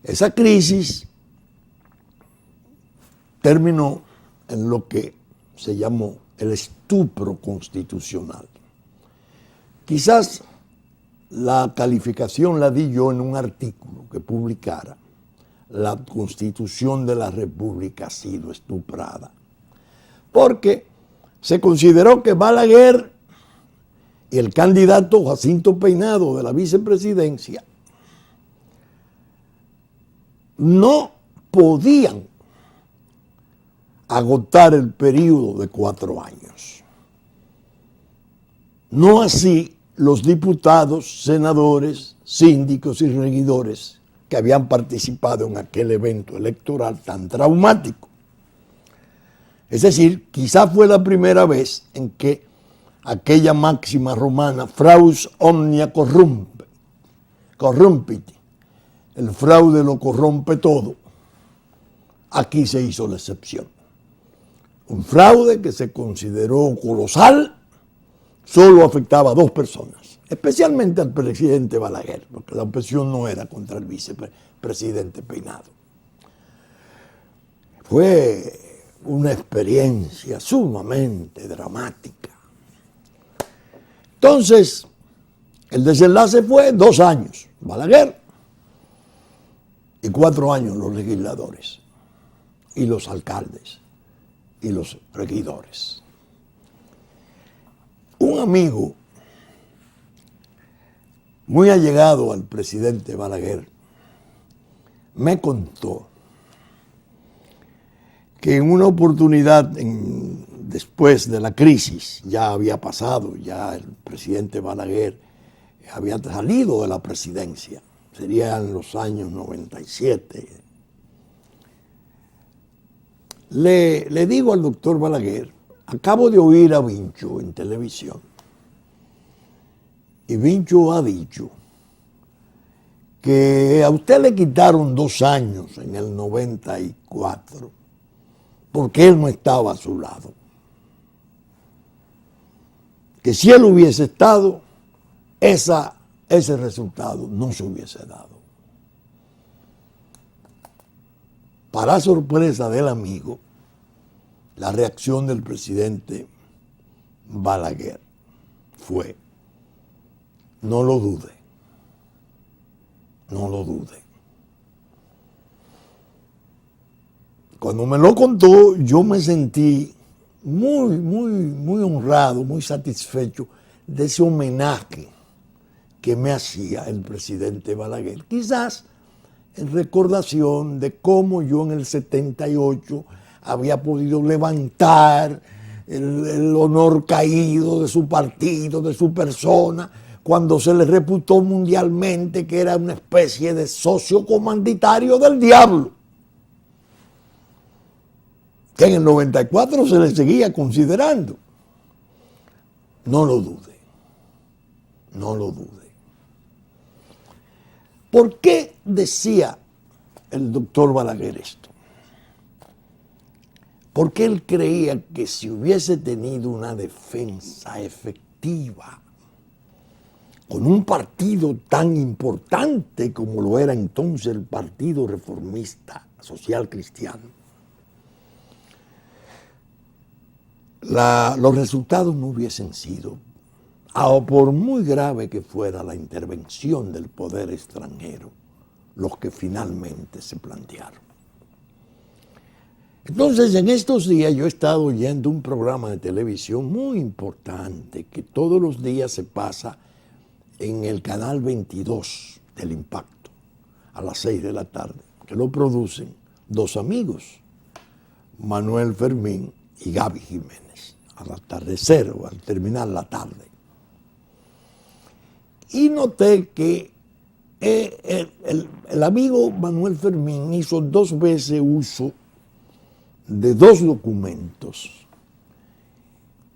Esa crisis terminó en lo que se llamó el estupro constitucional. Quizás la calificación la di yo en un artículo que publicara. La Constitución de la República ha sido estuprada. Porque se consideró que Balaguer y el candidato Jacinto Peinado de la vicepresidencia no podían agotar el periodo de 4 años. No así los diputados, senadores, síndicos y regidores que habían participado en aquel evento electoral tan traumático. Es decir, quizá fue la primera vez en que aquella máxima romana, fraus omnia corrumpit, el fraude lo corrompe todo, aquí se hizo la excepción. Un fraude que se consideró colosal solo afectaba a 2 personas, especialmente al presidente Balaguer, porque la oposición no era contra el vicepresidente Peinado. Fue una experiencia sumamente dramática. Entonces, el desenlace fue 2 años Balaguer y 4 años los legisladores y los alcaldes y los regidores. Un amigo muy allegado al presidente Balaguer me contó que en una oportunidad después de la crisis, ya había pasado, ya el presidente Balaguer había salido de la presidencia, sería en los años 97. Le digo al doctor Balaguer, acabo de oír a Vincho en televisión, y Vincho ha dicho que a usted le quitaron 2 años en el 94 porque él no estaba a su lado. Que si él hubiese estado, ese resultado no se hubiese dado. Para sorpresa del amigo, la reacción del presidente Balaguer fue: no lo dude, no lo dude. Cuando me lo contó, yo me sentí muy honrado, muy satisfecho de ese homenaje que me hacía el presidente Balaguer. Quizás en recordación de cómo yo en el 78 había podido levantar el honor caído de su partido, de su persona, cuando se le reputó mundialmente que era una especie de socio comanditario del diablo, que en el 94 se le seguía considerando. No lo dude, no lo dude. ¿Por qué decía el doctor Balaguer esto? Porque él creía que si hubiese tenido una defensa efectiva con un partido tan importante como lo era entonces el Partido Reformista Social Cristiano, los resultados no hubiesen sido, por muy grave que fuera la intervención del poder extranjero, los que finalmente se plantearon. Entonces, en estos días yo he estado oyendo un programa de televisión muy importante que todos los días se pasa en el canal 22 del Impacto a las 6 de la tarde, que lo producen 2 amigos, Manuel Fermín y Gaby Jiménez, al atardecer o al terminar la tarde. Y noté que el amigo Manuel Fermín hizo 2 veces uso de 2 documentos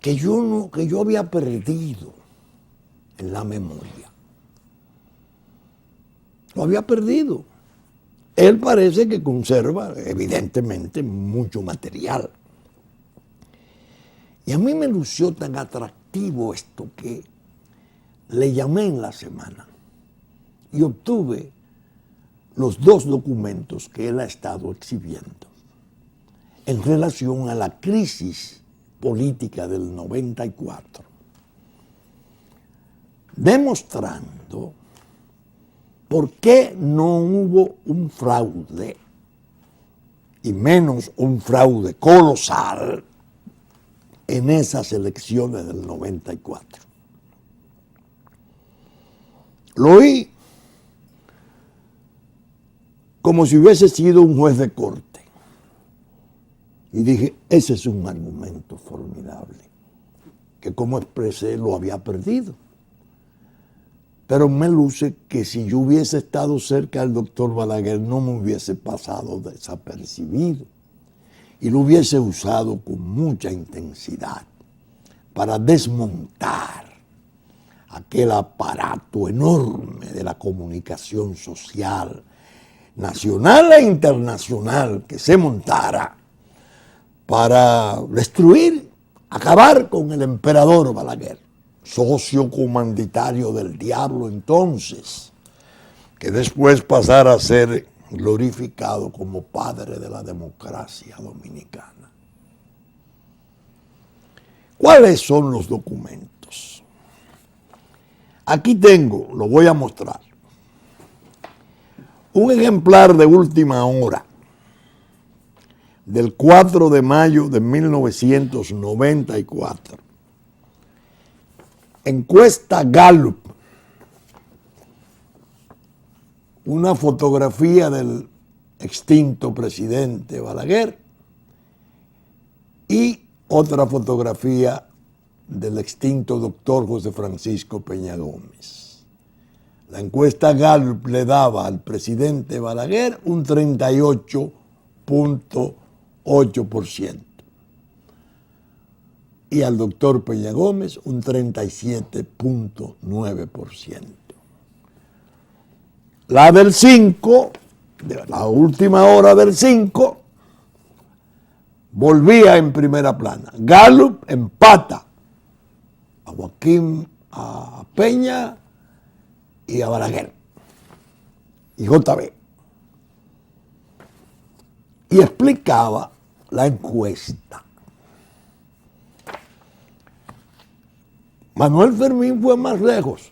que yo había perdido en la memoria. Lo había perdido. Él parece que conserva, evidentemente, mucho material. Y a mí me lució tan atractivo esto que le llamé en la semana y obtuve los dos documentos que él ha estado exhibiendo en relación a la crisis política del 94, demostrando por qué no hubo un fraude, y menos un fraude colosal, en esas elecciones del 94. Lo oí como si hubiese sido un juez de corte. Y dije, ese es un argumento formidable, que como expresé lo había perdido. Pero me luce que si yo hubiese estado cerca del doctor Balaguer no me hubiese pasado desapercibido y lo hubiese usado con mucha intensidad para desmontar aquel aparato enorme de la comunicación social nacional e internacional que se montara para destruir, acabar con el emperador Balaguer, socio comanditario del diablo entonces, que después pasara a ser glorificado como padre de la democracia dominicana. ¿Cuáles son los documentos? Aquí tengo, lo voy a mostrar, un ejemplar de última hora del 4 de mayo de 1994. Encuesta Gallup, una fotografía del extinto presidente Balaguer y otra fotografía del extinto doctor José Francisco Peña Gómez. La encuesta Gallup le daba al presidente Balaguer un 38.8% y al doctor Peña Gómez un 37.9%. La del 5, de la última hora del 5, volvía en primera plana. Gallup empata a Joaquín, a Peña y a Balaguer y JB. Y explicaba la encuesta. Manuel Fermín fue más lejos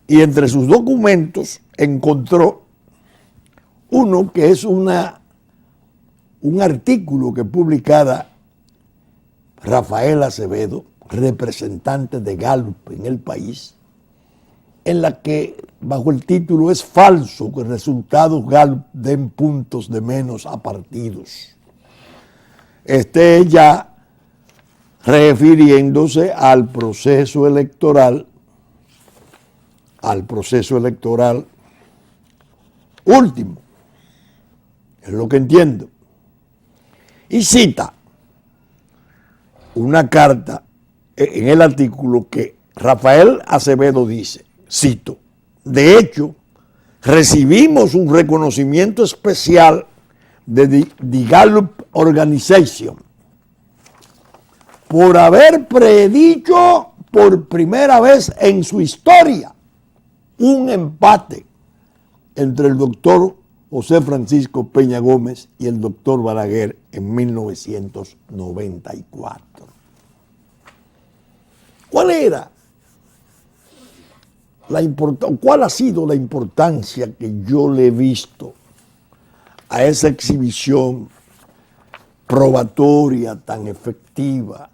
y entre sus documentos encontró uno que es un artículo que publicara Rafael Acevedo, representante de Gallup en el país, en la que bajo el título "Es falso que resultados Gallup den puntos de menos a partidos". Ya refiriéndose al proceso electoral último, es lo que entiendo. Y cita una carta en el artículo que Rafael Acevedo dice, cito, "De hecho, recibimos un reconocimiento especial de The Gallup Organization por haber predicho por primera vez en su historia un empate entre el doctor José Francisco Peña Gómez y el doctor Balaguer en 1994. ¿Cuál ha sido la importancia que yo le he visto a esa exhibición probatoria tan efectiva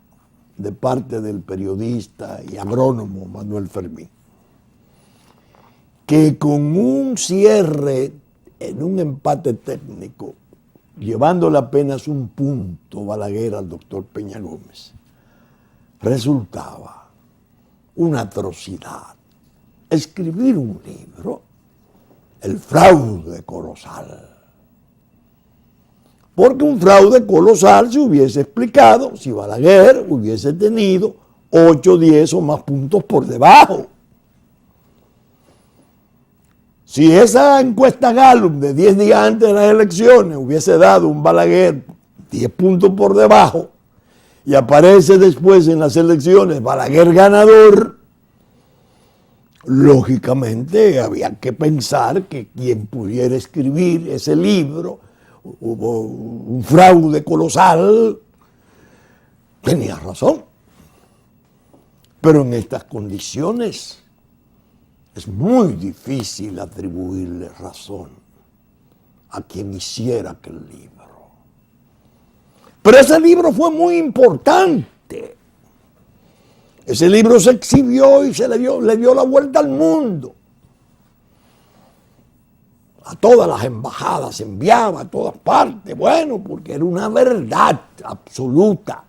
de parte del periodista y agrónomo Manuel Fermín? Que con un cierre en un empate técnico, llevándole apenas un punto Balaguer al doctor Peña Gómez, resultaba una atrocidad escribir un libro, El fraude colosal. Porque un fraude colosal se hubiese explicado si Balaguer hubiese tenido 8, 10 o más puntos por debajo. Si esa encuesta Gallup de 10 días antes de las elecciones hubiese dado un Balaguer 10 puntos por debajo y aparece después en las elecciones Balaguer ganador, lógicamente había que pensar que quien pudiera escribir ese libro, hubo un fraude colosal, tenía razón. Pero en estas condiciones es muy difícil atribuirle razón a quien hiciera aquel libro. Pero ese libro fue muy importante. Ese libro se exhibió y le dio la vuelta al mundo. A todas las embajadas se enviaba, a todas partes. Bueno, porque era una verdad absoluta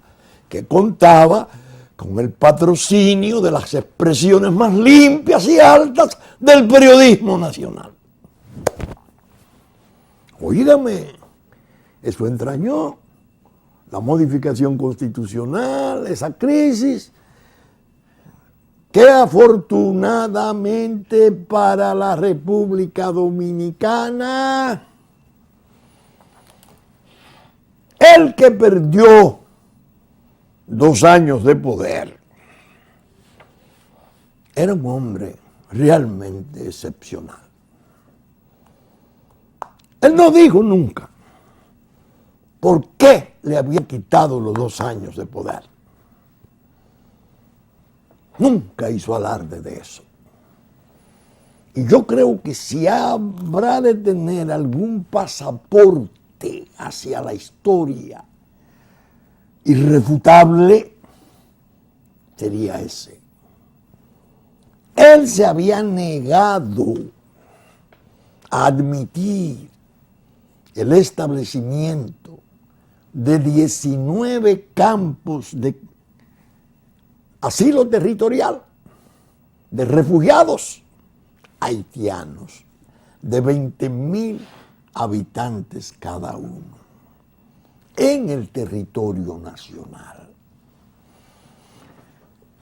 que contaba con el patrocinio de las expresiones más limpias y altas del periodismo nacional. Óigame, eso entrañó la modificación constitucional, esa crisis, que afortunadamente para la República Dominicana, el que perdió 2 años de poder era un hombre realmente excepcional. Él no dijo nunca por qué le habían quitado los 2 años de poder. Nunca hizo alarde de eso. Y yo creo que si habrá de tener algún pasaporte hacia la historia irrefutable, sería ese. Él se había negado a admitir el establecimiento de 19 campos de asilo territorial de refugiados haitianos de 20,000 habitantes cada uno en el territorio nacional.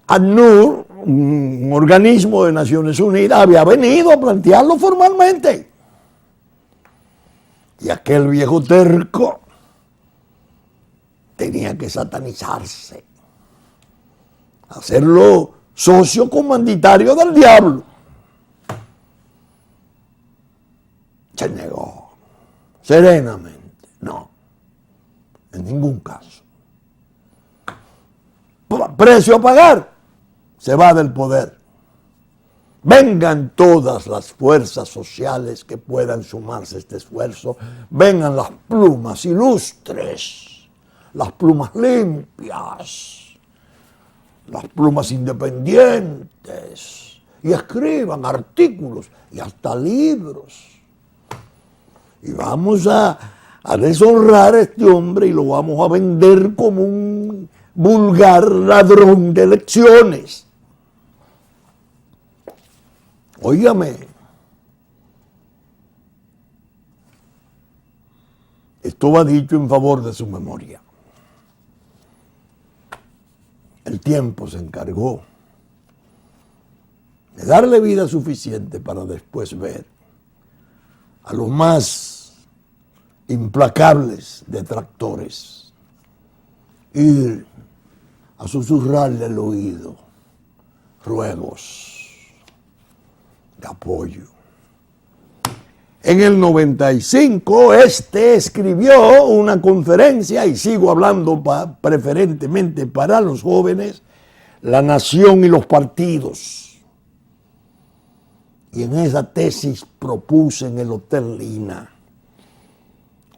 ACNUR, un organismo de Naciones Unidas, había venido a plantearlo formalmente. Y aquel viejo terco tenía que satanizarse, hacerlo socio comanditario del diablo. Se negó, serenamente, no, en ningún caso. Precio a pagar, se va del poder. Vengan todas las fuerzas sociales que puedan sumarse a este esfuerzo, vengan las plumas ilustres, las plumas limpias, las plumas independientes, y escriban artículos y hasta libros. Y vamos a deshonrar a este hombre y lo vamos a vender como un vulgar ladrón de elecciones. Óigame, esto va dicho en favor de su memoria. El tiempo se encargó de darle vida suficiente para después ver a los más implacables detractores ir a susurrarle al oído ruegos de apoyo. En el 95, escribió una conferencia, y sigo hablando preferentemente para los jóvenes, La nación y los partidos. Y en esa tesis propuse en el Hotel Lina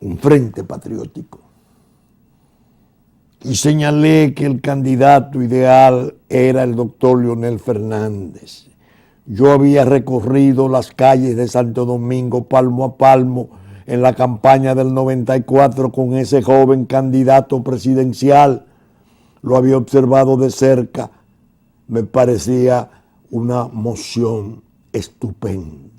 un frente patriótico. Y señalé que el candidato ideal era el doctor Leonel Fernández. Yo había recorrido las calles de Santo Domingo palmo a palmo en la campaña del 94 con ese joven candidato presidencial. Lo había observado de cerca. Me parecía una moción estupenda.